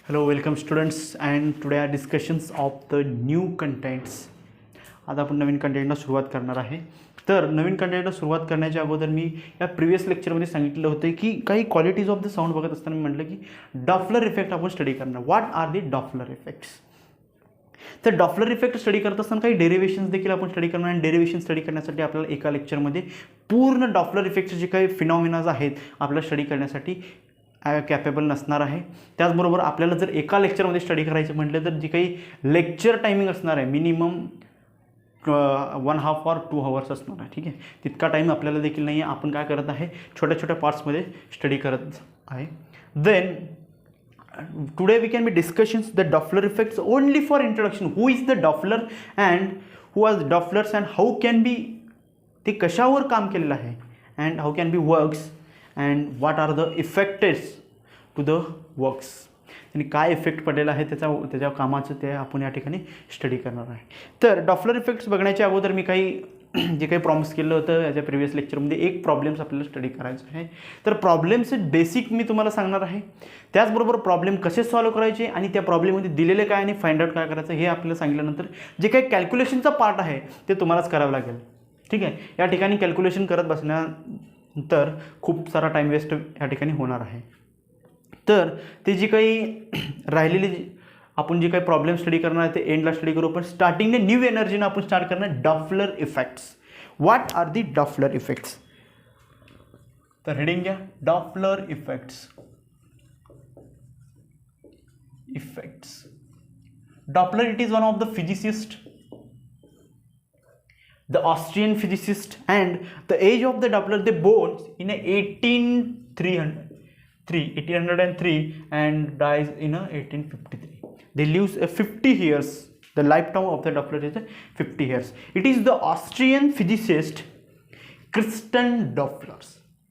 Hello, welcome students, and today are discussions of the new contents. आज आपण नवीन कंटेंटला सुरुवात करणार आहे. तर नवीन कंटेंटला सुरुवात करण्याच्या अगोदर मी या प्रिव्हियस लेक्चरमध्ये सांगितलं होतं की काही क्वालिटीज ऑफ द साऊंड बघत असताना मी म्हटलं की डॉपलर इफेक्ट आपण स्टडी करणार. What are the Doppler effects? तर डॉपलर इफेक्ट स्टडी करत असताना काही डेरिव्हेशन्स देखील आपण स्टडी करणार आणि डेरिव्हेशन स्टडी करण्यासाठी आपल्याला एका लेक्चरमध्ये पूर्ण डॉपलर इफेक्टचे जे काही फिनॉमिनाज आहेत आपल्याला स्टडी करण्यासाठी कॅपेबल नसणार आहे. त्याचबरोबर आपल्याला जर एका लेक्चरमध्ये स्टडी करायचं म्हटलं तर जी काही लेक्चर टायमिंग असणार आहे मिनिमम 1.5 or 2 hours असणार आहे. ठीक आहे, तितका टाईम आपल्याला देखील नाही आहे. आपण काय करत आहे, छोट्या छोट्या पार्ट्समध्ये स्टडी करत आहे. Then today we can be discussions the Doppler effects only for introduction. Who is the Doppler and who are Dopplers and how can be, ते कशावर काम केलेलं आहे and how can be works and what are the effects to the works. त्यांनी काय effect पडलेला आहे त्याच्या कामाचं ते आपण या ठिकाणी स्टडी करणार आहे. तर डॉपलर इफेक्ट्स बघण्याच्या अगोदर मी काही जे काही प्रॉमिस केलं होतं याच्या प्रिव्हियस लेक्चरमध्ये एक प्रॉब्लेम्स आपल्याला स्टडी करायचं आहे. तर प्रॉब्लेमचे बेसिक मी तुम्हाला सांगणार आहे. त्याचबरोबर प्रॉब्लेम कसे सॉल्व्ह करायचे आणि त्या प्रॉब्लेममध्ये दिलेले काय आणि फाइंड आउट काय करायचं हे आपल्याला सांगितल्यानंतर जे काही कॅल्क्युलेशनचा पार्ट आहे ते तुम्हालाच करावं लागेल. ठीक आहे, या ठिकाणी कॅल्क्युलेशन करत बसण्यानंतर खूप सारा टाईम वेस्ट या ठिकाणी होणार आहे. तर ते जी काही राहिलेली आपण जे काही प्रॉब्लेम स्टडी करणार आहे ते एंडला स्टडी करू. पण स्टार्टिंगने न्यू एनर्जीनं आपण स्टार्ट करणार Doppler effects. What are the Doppler effects? तर हेडिंग घ्या, Doppler effects. Doppler, it is one of the physicists, the Austrian physicist, and the age of the Doppler, they born in 1803 and dies in 1853. They live 50 years. The lifetime of the Doppler is 50 years. It is the Austrian physicist Christian Doppler.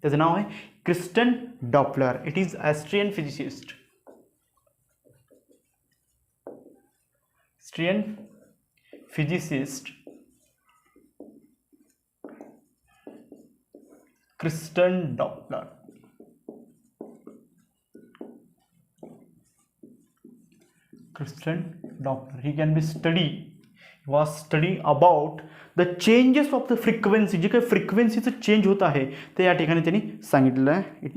त्याचं नाव आहे Christian Doppler. It is Austrian physicist. Christian Doppler. He can be was study about the changes of the frequency. जे काही फ्रिक्वेन्सीचं change होत आहे ते या ठिकाणी त्यांनी सांगितलेलं आहे.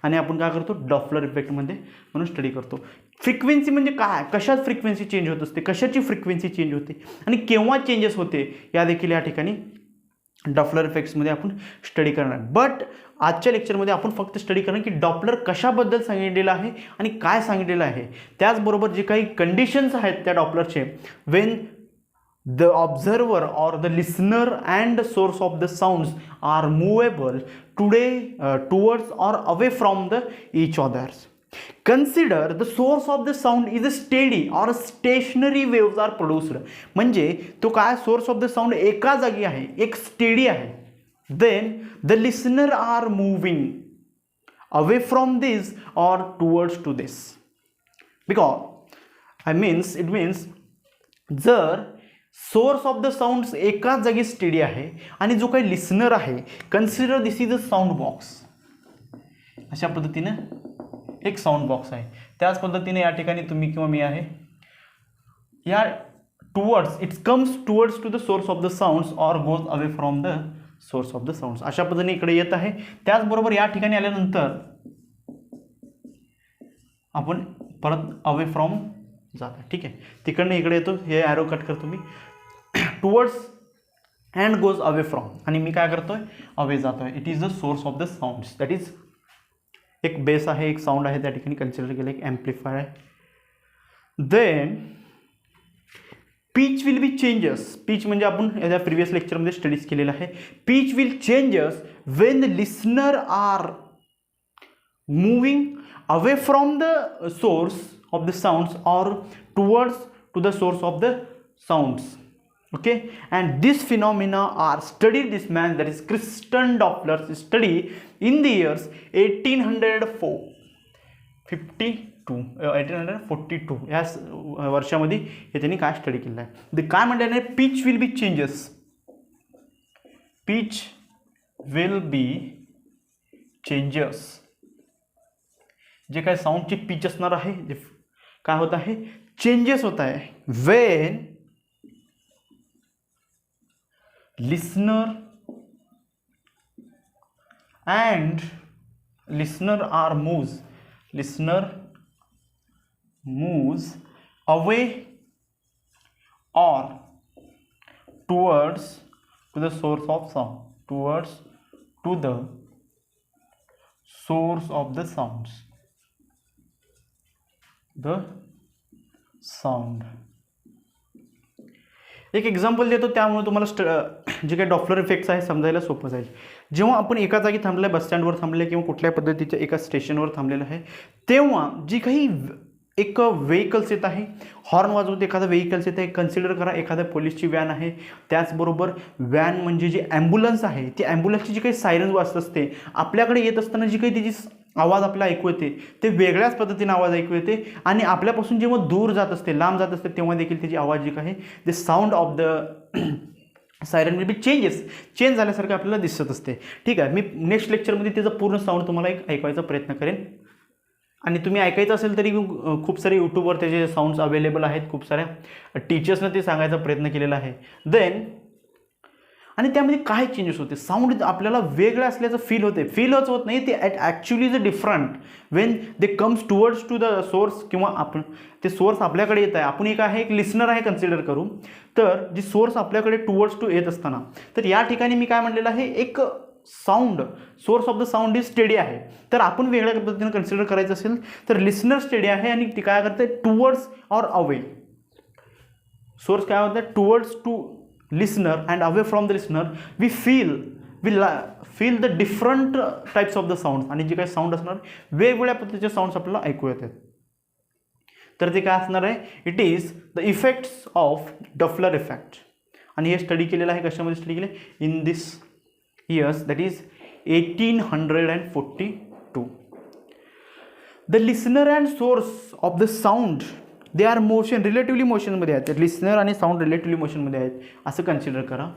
आणि आपण काय करतो, डॉपलर इफेक्टमध्ये म्हणून स्टडी करतो. फ्रिक्वेन्सी म्हणजे काय, कशात फ्रिक्वेन्सी चेंज होत असते, कशाची फ्रिक्वेन्सी चेंज होते आणि केव्हा चेंजेस होते या देखील या ठिकाणी डॉपलर इफेक्ट्समध्ये आपण स्टडी करणार. बट आजच्या लेक्चरमध्ये आपण फक्त स्टडी करणार की डॉपलर कशाबद्दल सांगितलेलं आहे आणि काय सांगितलेलं आहे. त्याचबरोबर जे काही कंडिशन्स आहेत त्या डॉपलरचे, when the observer or the listener and the source of the sounds are movable towards or away from each others. Consider the source of the sound is a steady or stationary waves are produced. म्हणजे तो काय, source of the sound एका जागी आहे, एक steady आहे. Then the listener are moving away from this or towards to this. Because it means जर source of the sounds एकाच जागी स्टेडी आहे आणि जो काही लिसनर आहे, consider this is a sound box. अशा पद्धतीनं एक साऊंड बॉक्स आहे. त्याच पद्धतीने या ठिकाणी तुम्ही किंवा मी आहे, या towards it comes towards to the source of the sounds or goes away from the source of the sounds. अशा पद्धतीने इकडे येत आहे. त्याचबरोबर या ठिकाणी आल्यानंतर आपण परत अवे फ्रॉम जाता. ठीक आहे, तिकडनं इकडे येतो, हे ॲरो कट करतो मी, towards and goes away from, आणि मी काय करतोय, अवे जातोय. It is the source of the sounds. That is एक बेस आहे, एक साऊंड आहे त्या ठिकाणी कन्सिडर केलं, एक ॲम्प्लिफायर आहे. Then pitch will be changes. Pitch म्हणजे आपण याच्या प्रिव्हियस लेक्चरमध्ये स्टडीज केलेलं आहे. Pitch will changes when the listener are moving away from the source of the sounds or towards to the source of the sounds. Okay, and this phenomena are studied, this man, that is Christian Doppler's study in the years 1842 या वर्षामध्ये हे त्यांनी काय study केलं आहे. ते काय म्हणतात, pitch will be changes. Pitch will be changes जे काय साऊंडची पिच असणार आहे, जे काय होता है, चेंजेस होता है when listener and listener moves away or towards to the source of sound, towards to the source of the sounds, the sound. एक एक्झाम्पल देतो, त्यामुळे तुम्हाला जे काही डॉपलर इफेक्ट्स आहे समजायला सोपं जाईल. जेव्हा आपण एका जागी थांबलं, बस स्टँडवर थांबले किंवा कुठल्याही पद्धतीच्या एका स्टेशनवर थांबलेलं आहे, तेव्हा जी काही एक व्हेकल्स येत आहे, हॉर्न वाजवत एखादा व्हेकल्स येत आहे, कन्सिडर करा एखाद्या पोलीसची व्हॅन आहे, त्याचबरोबर व्हॅन म्हणजे जी ॲम्ब्युलन्स आहे, ती ॲम्ब्युलन्सची जी काही सायरन वाजत असते, आपल्याकडे येत असताना जी काही तिची आवाज आपल्याला ऐकू येते, ते वेगळ्याच पद्धतीने आवाज ऐकू येते. आणि आपल्यापासून जेव्हा दूर जात असते, लांब जात असते, तेव्हा देखील त्याची आवाज जी आहे the sound of the siren will be change झाल्यासारखं आपल्याला दिसत असते. ठीक आहे, मी नेक्स्ट लेक्चरमध्ये त्याचा पूर्ण साऊंड तुम्हाला एक ऐकवायचा प्रयत्न करेन. आणि तुम्ही ऐकायचं असेल तरी खूप सारे यूट्यूबवर त्याचे साऊंड्स अवेलेबल आहेत, खूप साऱ्या टीचर्सनं ते सांगायचा प्रयत्न केलेला आहे. देन आणि त्यामध्ये काय चेंजेस होते, साऊंड आपल्याला वेगळं असल्याचं फीलच होत नाही, ते actually is different when they comes towards to the source, किंवा आपण ते सोर्स आपल्याकडे येत आहे, आपण एक लिसनर आहे कन्सिडर करू, तर जी सोर्स आपल्याकडे टुवर्ड्स टू येत असताना, तर या ठिकाणी मी काय म्हणलेलं आहे, एक sound source of the sound is steady आहे. तर आपण वेगळ्या पद्धतीने कन्सिडर करायचं असेल तर लिसनर स्टेडी आहे आणि ती काय करते, टुवर्ड्स ऑर अवे. सोर्स काय होतं, towards to listener and away from the listener we feel the different types of the sounds, आणि जे काही साऊंड असणार वेगवेगळ्या पद्धतीचे साऊंड्स आपल्याला ऐकू येतात. तर ते काय असणार आहे, it is the effects of Doppler effect. आणि हे स्टडी केलेलं आहे, कशामध्ये स्टडी केले, in this years, that is 1842. The listener and source of the sound they are motion, relatively मोशनमध्ये आहेत, लिसनर आणि साऊंड रिलेटिव्हली मोशनमध्ये आहेत असं कन्सिडर करा.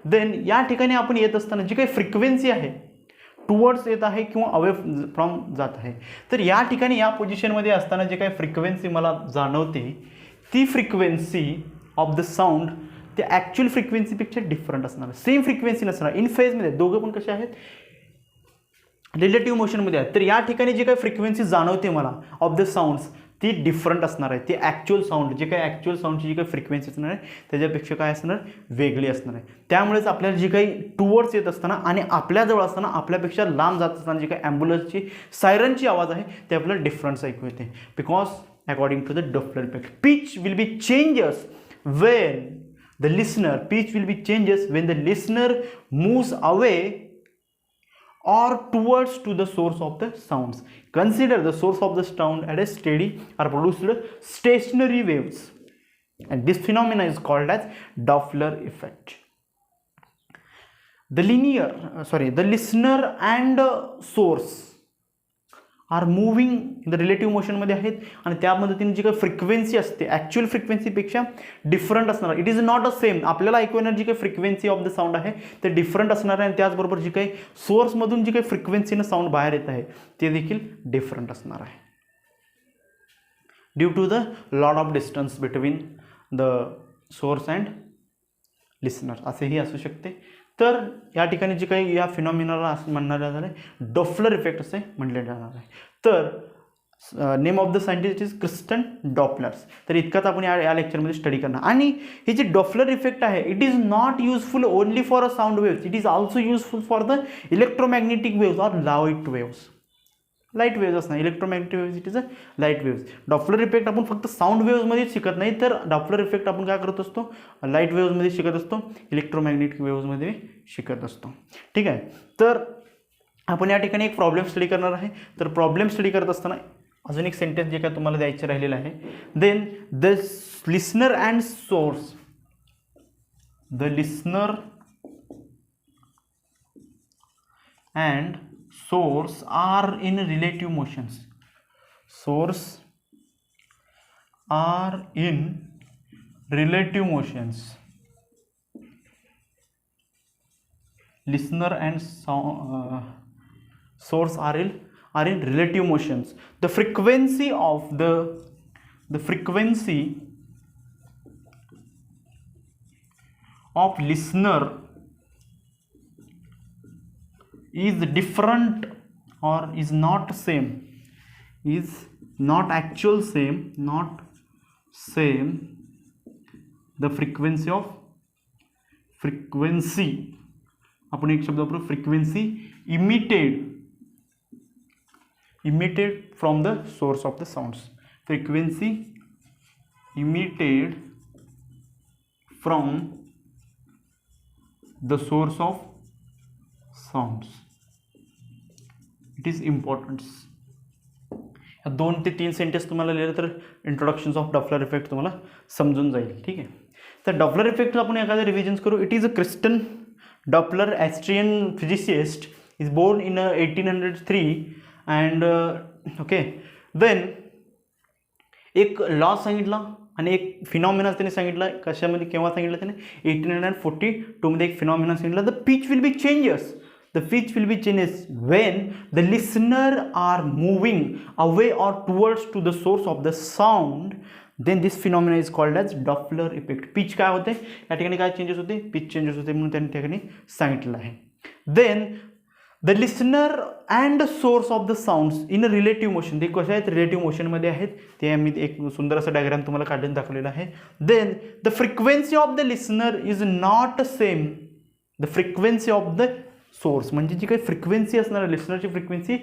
देन या ठिकाणी आपण येत असताना जी काही फ्रिक्वेन्सी आहे टुवर्ड्स येत आहे किंवा अवे फ्रॉम जात आहे, तर या ठिकाणी या पोझिशनमध्ये असताना जे काही फ्रिक्वेन्सी मला जाणवते, ती फ्रिक्वेन्सी ऑफ द साऊंड ते ॲक्च्युअल फ्रिक्वेन्सीपेक्षा डिफरंट असणार, सेम फ्रिक्वेन्सी नसणार. इन फेजमध्ये दोघं पण कसे आहेत, रिलेटिव्ह मोशनमध्ये आहेत. तर या ठिकाणी जे काही फ्रिक्वेन्सी जाणवते मला ऑफ द साऊंड्स, ती डिफरंट असणार आहे. ती ॲक्च्युअल साऊंड, जे काही ॲक्च्युअल साऊंडची जी काही फ्रिक्वेन्सी असणार आहे त्याच्यापेक्षा काय असणार, वेगळी असणार आहे. त्यामुळेच आपल्याला जी काही टुवर्ड्स येत असताना आणि आपल्याजवळ असताना आपल्यापेक्षा लांब जात असताना जी काही ॲम्ब्युलन्सची सायरनची आवाज आहे ते आपल्याला डिफरंट ऐकू येते. Because according to the Doppler effect, pitch will be changes when the listener moves away or towards to the source of the sounds. Consider the source of the sound at a steady or produced stationary waves, and this phenomena is called as Doppler effect. The listener and source are moving in the relative मोशनमध्ये आहेत आणि त्या मदतीने जी काही frequency असते actual फ्रिक्वेन्सीपेक्षा different असणार. It is not a same. आपल्याला ऐकू येणार जी काही फ्रिक्वेन्सी ऑफ द साऊंड आहे ते डिफरंट असणार आहे आणि त्याचबरोबर जी काही सोर्समधून जी काही फ्रिक्वेन्सीनं साऊंड बाहेर येत आहे ते देखील डिफरंट असणार आहे, due to the lot of distance between the source and listener असेही असू शकते. तर या ठिकाणी जे काही या फिनॉमिनाला म्हणण्यात जाणार आहे डॉपलर इफेक्ट असे म्हटले जाणार आहे. तर name of the scientist is Christian Dopplers. तर इतकाच आपण या लेक्चरमध्ये स्टडी करणार. आणि हे जे डॉपलर इफेक्ट आहे it is not useful only for a sound waves, it is also useful for the electromagnetic waves or light waves. Light waves असणार, electromagnetic waves it is a light waves. Doppler effect आपण फक्त sound वेव्समध्येच शिकत नाही, तर Doppler effect आपण काय करत असतो, लाईट वेव्समध्ये शिकत असतो, इलेक्ट्रोमॅग्नेटिक वेव्समध्ये शिकत असतो. ठीक आहे. तर आपण या ठिकाणी एक प्रॉब्लेम स्टडी करणार आहे. तर प्रॉब्लेम स्टडी करत असताना अजून एक सेंटेन्स जे काय तुम्हाला द्यायचं राहिलेलं आहे. Then the listener and source, the listener and source are in relative motions. Source are in relative motions. Listener and source are in relative motions. The frequency of the the frequency of listener is different or is not same, is not actual same, not same, the frequency आपण एक शब्द वापरू, frequency emitted from the source of the sounds, frequency emitted from the source of sounds. It is important. 2 ते 3 sentence तुम्हाला लिहिलं तर introduction of Doppler effect तुम्हाला समजून जाईल. ठीक आहे. तर डॉपलर इफेक्ट आपण एखादं रिव्हिजन करू. It is a Christian Doppler, Austrian physicist, is born in 1803 and okay. Then एक लॉ सांगितला आणि एक फिनॉमिना त्याने सांगितला. कशामध्ये, केव्हा सांगितलं त्याने, 1842 मध्ये एक फिनॉमिना सांगितला. The pitch will be changes. The pitch will be changes when the listener are moving away or towards to the source of the sound. Then this phenomena is called as Doppler effect. Pitch काय होते, या ठिकाणी काय changes होते, pitch changes होते म्हणून त्या ठिकाणी सांगितलं आहे. Then the listener and the source of the sounds in a relative motion. ते कसे आहेत, रिलेटिव्ह मोशन मध्ये आहेत. ते आम्ही एक सुंदर असं डायग्राम तुम्हाला काढून दाखवलेलं आहे. Then the frequency of the listener is not same. The frequency of the source म्हणजे जी काही फ्रिक्वेन्सी असणार आहे, लिस्नरची फ्रिक्वेन्सी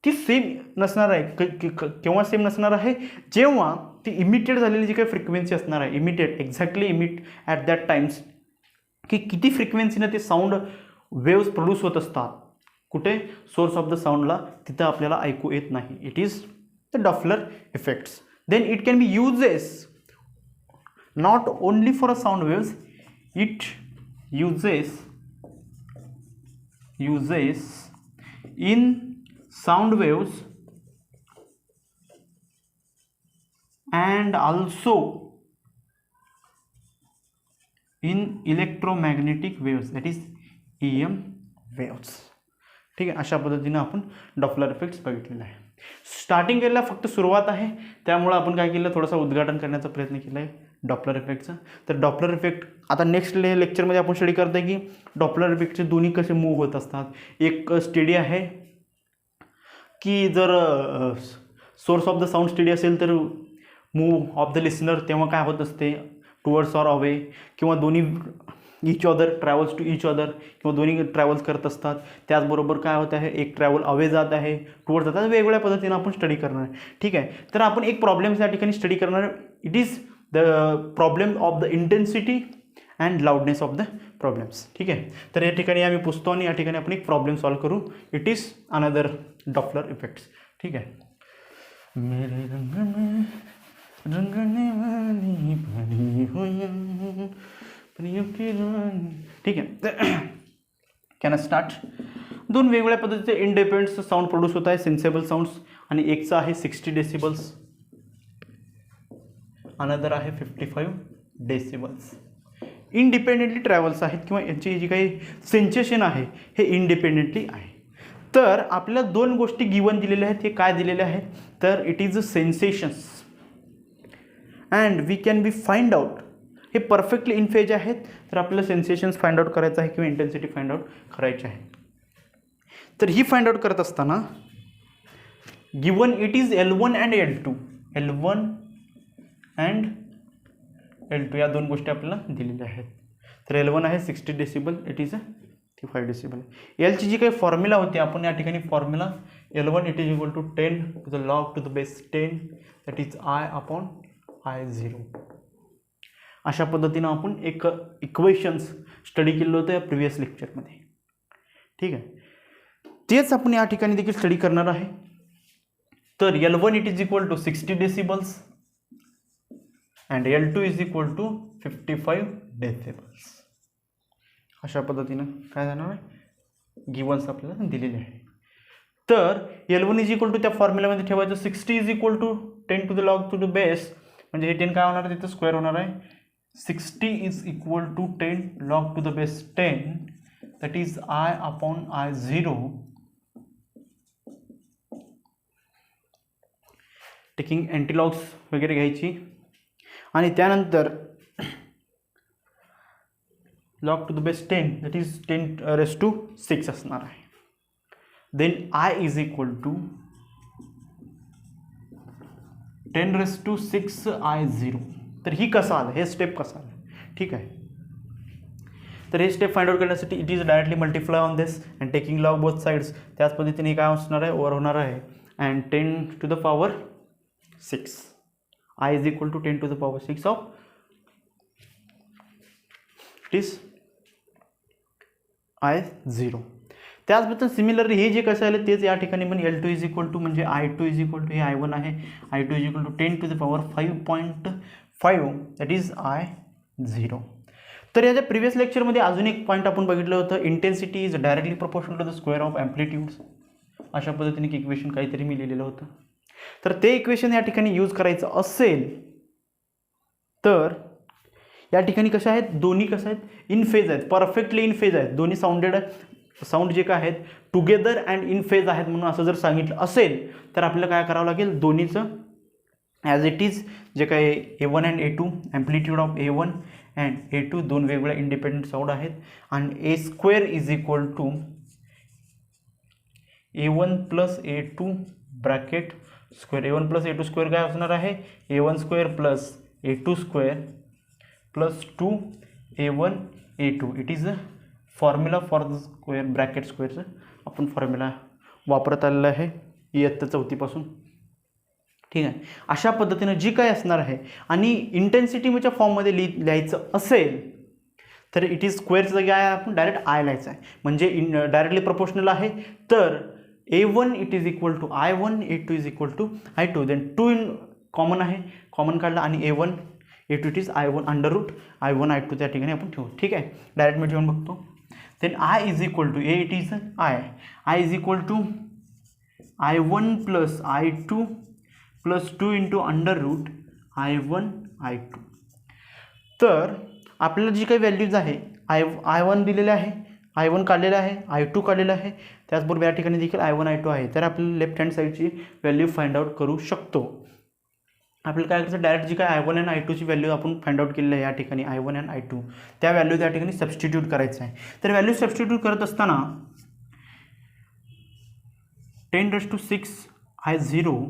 ती सेम नसणार आहे. केव्हा सेम नसणार आहे, जेव्हा ती इमिटेड झालेली जी काही फ्रिक्वेन्सी असणार आहे, emitted exactly emit at that times, की किती फ्रिक्वेन्सीनं ते साऊंड वेव्स प्रोड्यूस होत असतात कुठे, सोर्स ऑफ द साऊंडला, तिथं आपल्याला ऐकू येत नाही. It is the Doppler effects. Then it can be uses not only for a sound waves, it uses in sound waves and also in electromagnetic waves, that is EM waves. ठीक आहे. अशा पद्धतीने आपण डॉपलर इफेक्ट्स बघितलेला आहे. Starting केलेला फक्त सुरुवात आहे, त्यामुळे आपण काय केलं, थोडासा उद्घाटन करण्याचा प्रयत्न केला आहे डॉपलर इफेक्टचा. तर डॉपलर इफेक्ट आता नेक्स्ट लेक्चरमध्ये आपण स्टडी करतो आहे की डॉपलर इफेक्टचे दोन्ही कसे मूव्ह होत असतात. एक स्टडी आहे की जर source of the sound study असेल तर मूव्ह ऑफ द लिसनर तेव्हा काय होत असते, टुवर्ड्स ऑर अवे, किंवा दोन्ही each other, travels to each other, किंवा दोन्ही ट्रॅव्हल्स करत असतात. त्याचबरोबर काय होत आहे, एक ट्रॅव्हल अवे जात आहे, टुवर्ड्स जातात. वेगवेगळ्या पद्धतीने आपण स्टडी करणार आहे. ठीक आहे. तर आपण एक प्रॉब्लेम्स या ठिकाणी स्टडी करणार. It is the problem of the intensity and loudness of the problems. ठीक आहे. तर या ठिकाणी आम्ही पुसतो आणि या ठिकाणी आपण एक प्रॉब्लेम सॉल्व करू. It is another Doppler effects. ठीक आहे. मेरे रंग में रंगने वाली परी हुई परियों की रानी. ठीक आहे. Can start. दोन वेगवेगळ्या पद्धतीचे इंडिपेंडंट साऊंड प्रोड्यूस होत आहे, सेन्सेबल साऊंड्स, आणि एकचा आहे 60 डेसिबल्स, अनदर आहे 55 डेसिबल्स. इंडिपेंडेंटली ट्रॅव्हल्स आहेत किंवा यांची जी काही सेन्सेशन आहे हे इंडिपेंडेंटली आहे. तर आपल्याला दोन गोष्टी गिवन दिलेल्या आहेत. हे काय दिलेले आहेत, तर it is a sensations and we can be find out. हे परफेक्टली इन फेज आहेत. तर आपल्याला सेन्सेशन्स फाइंड आउट करायचं आहे किंवा इंटेन्सिटी फाइंड आउट करायची आहे. तर ही फाइंड आउट करत असताना given it is L1 and L2, L1 and L2 या दोन गोष्टी आपल्याला दिलेल्या आहेत. तर L1 आहे 60 डेसिबल, इट इज 55 डेसिबल. एलची जी काही फॉर्म्युला होती, आपण या ठिकाणी formula L1 it is equal to 10 to the log to the base 10, that is I upon I0. अशा पद्धतीनं आपण एक इक्वेशन्स स्टडी केलं होतं या प्रिव्हियस लेक्चरमध्ये. ठीक आहे. तेच आपण या ठिकाणी देखील स्टडी करणार आहे. तर L1 it is equal to 60 decibels and L2 is equal to 55 decibels. अशा पद्धतीनं काय जाणार आहे, गिवन्स आपल्याला दिलेले आहे. तर L1 इज इक्वल टू त्या फॉर्म्युलामध्ये ठेवायचं 60 is equal to 10 to the log to the base, म्हणजे हे 10 काय होणार आहे, तिथं स्क्वेअर होणार आहे. 60 is equal to 10 log to the base 10, that is I upon I0. Taking antilogs वगैरे घ्यायची आणि त्यानंतर log to the base 10 that is 10⁻6 असणार आहे. Then I is equal to 10⁻6 I0. तर ही कसं आलं, हे स्टेप कसं आलं, ठीक आहे. तर हे स्टेप फाइंड आउट करण्यासाठी it is directly multiply on this and taking log both sides. त्याच पद्धतीने काय असणार आहे, ओव्हर होणार आहे and 10⁻6 I is equal to 10⁻6 of it is I0. त्याचबद्दल सिमिलरली हे जे कसं आलं तेच या ठिकाणी पण L2 इज इक्वल टू म्हणजे I2 इज इक्वल टू हे I1 आहे. I2 is equal to 10⁻5.5 that is I0. तर याच्या प्रिव्हियस लेक्चरमध्ये अजून एक पॉईंट आपण बघितलं होतं, intensity is directly proportional to the square of amplitudes. अशा पद्धतीने एक इक्वेशन काहीतरी मी लिहिलेलं होतं. तर ते इक्वेशन या ठिकाणी यूज करायचं असेल तर या ठिकाणी कशा आहेत, दोन्ही कसं आहेत, इन फेज आहेत, परफेक्टली इन फेज आहेत. दोन्ही साऊंड जे काय आहेत टुगेदर अँड इन फेज आहेत म्हणून असं जर सांगितलं असेल तर आपल्याला काय करावं लागेल, दोन्हीचं ॲज इट इज जे काय A1 and A2 amplitude of A1 and A2 दोन वेगवेगळ्या इंडिपेंडंट साऊंड आहेत आणि A² is equal to A1 plus A2 bracket square. A1 plus A2 square काय असणार आहे, A1 square plus A2 square plus 2A1 A2. It is a formula for the square bracket स्क्वेअरचं आपण formula वापरत आलेला आहे इयत्ता 4थीपासून, ठीक आहे. अशा पद्धतीनं जी काय असणार आहे आणि इंटेन्सिटीच्या फॉर्ममध्ये लिहायचं असेल तर इट इज स्क्वेअरचं जागी आहे आपण डायरेक्ट आय लिहायचं आहे म्हणजे डायरेक्टली प्रोपोर्शनल आहे. तर A1 it is equal to I1, A2 is equal to I2. Then 2 in common आहे, कॉमन काढला आणि A1 A2 it is I1 under root I1 I2 त्या ठिकाणी आपण ठेवू, ठीक आहे. डायरेक्ट मी ठेवून बघतो. Then I is equal to A it is I is equal to I1 plus I2 plus 2 into under root I1 I2. तर आपल्याला जी काही व्हॅल्यूज आहे I1 दिलेले आहे, I1 काढलेलं आहे, I2 काढलेलं आहे, त्याचबरोबर या ठिकाणी देखील I1 I2 आहे. तर आपल्याला लेफ्ट हँड साईडची व्हॅल्यू फाइंड आउट करू शकतो. आपल्याला काय करायचं, डायरेक्ट जी काय I1 आणि I2ची व्हॅल्यू आपण फाइंड आउट केलेली आहे या ठिकाणी I1 आणि I2 त्या व्हॅल्यू त्या ठिकाणी सबस्टिट्यूट करायचं आहे. तर व्हॅल्यू सबस्टिट्यूट करत असताना 10⁻6 I0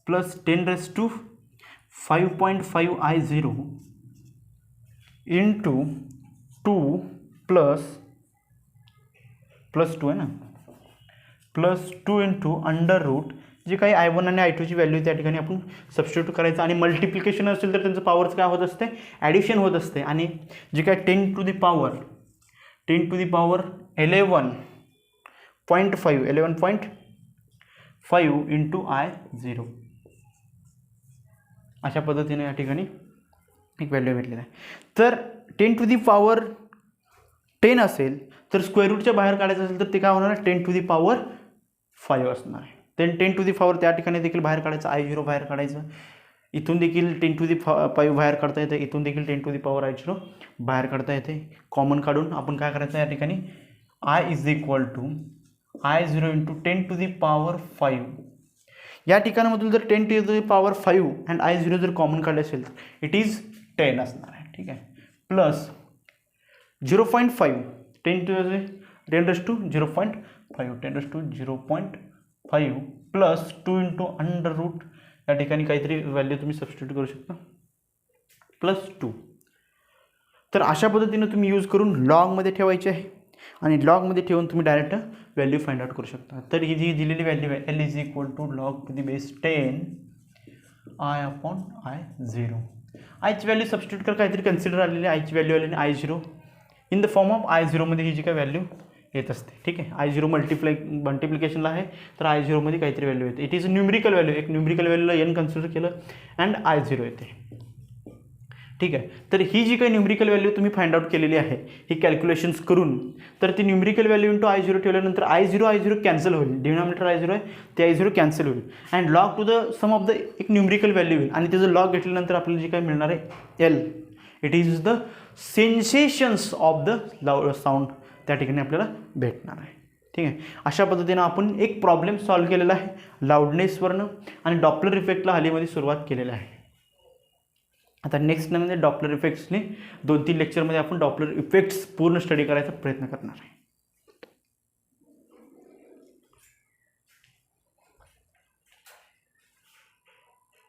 plus 10⁻5.5 I0 into 2 plus 2 आहे ना, प्लस 2 इंटू अंडर रूट जे काही I1 आणि I2ची व्हॅल्यू त्या ठिकाणी आपण सबस्टिट्यूट करायचं आणि मल्टिप्लिकेशन असेल तर त्यांचं पॉवरचं काय होत असते, ॲडिशन होत असते आणि जे काय 10 to the power 11.5 into I0 अशा पद्धतीने या ठिकाणी एक व्हॅल्यू भेटलेला आहे. तर 10 टू दी पॉवर 10 असेल तर स्क्वेअर रूटच्या बाहेर काढायचं असेल तर ते काय होणार, 10 टू दी पॉवर 5 असणार आहे. देन 10 टू दी पॉवर त्या ठिकाणी देखील बाहेर काढायचं, I0 बाहेर काढायचं, इथून देखील 10 टू दी 5 बाहेर काढता येते, इथून देखील 10 टू दी पॉवर I0 बाहेर काढता येते. कॉमन काढून आपण काय करायचं या ठिकाणी I is equal to I0 into 10 to the power 5. या ठिकाणामधून जर 10 to the power 5 and I0 जर कॉमन काढले असेल तर इट इज 10 असणार आहे, ठीक आहे. Plus 0.5 10 to 0.5 plus 2 into under root या ठिकाणी काहीतरी व्हॅल्यू तुम्ही सबस्टिट्यूट करू शकता प्लस 2. तर अशा पद्धतीने तुम्ही यूज करून लॉगमध्ये ठेवायचे आहे आणि लॉगमध्ये ठेवून तुम्ही डायरेक्ट व्हॅल्यू फाइंड आउट करू शकता. तर ही जी दिलेली व्हॅल्यू आहे L is equal to log to the base 10 I/I0. आयची व्हॅल्यू सबस्टिट्यूट कर काहीतरी कन्सिडर आलेली आयची व्हॅल्यू आलेली I0 in the form of I0 मध्ये ही जी काय व्हॅल्यू येत असते, ठीक आहे. I0 मल्टिप्लिकेशनला आहे तर I0 मध्ये काहीतरी व्हॅल्यू येते. It is a numerical value, एक न्यूमरिकल व्हॅल्यूला n कन्सिडर केलं अँड I0 येते, ठीक आहे. तर ही जी काही न्यूमरिकल व्हॅल्यू तुम्ही फाइंड आउट केलेली आहे ही कॅल्क्युलेशन्स करून तर ती न्यूमरिकल व्हॅल्यू इंटू I0 ठेवल्यानंतर I0 कॅन्सल होईल, डिनॉमिनेटर I0 आहे ते I0 कॅन्सल होईल and log to the sum of the एक न्यूमरिकल व्हॅल्यू होईल आणि त्याचं लॉग घेतल्यानंतर आपल्याला जे काय मिळणार आहे L it is the sensations of the sound त्या ठिकाणी आपल्याला भेटणार आहे. ठीक आहे. अशा पद्धतीनं आपण एक प्रॉब्लेम सॉल्व्ह केलेला आहे लाऊडनेसवरनं आणि डॉपलर इफेक्टला हलीमध्ये सुरुवात केलेली आहे. आता नेक्स्ट म्हणजे डॉपलर इफेक्ट्सने 2-3 लेक्चरमध्ये आपण डॉपलर इफेक्ट्स पूर्ण स्टडी करायचा प्रयत्न करणार आहे.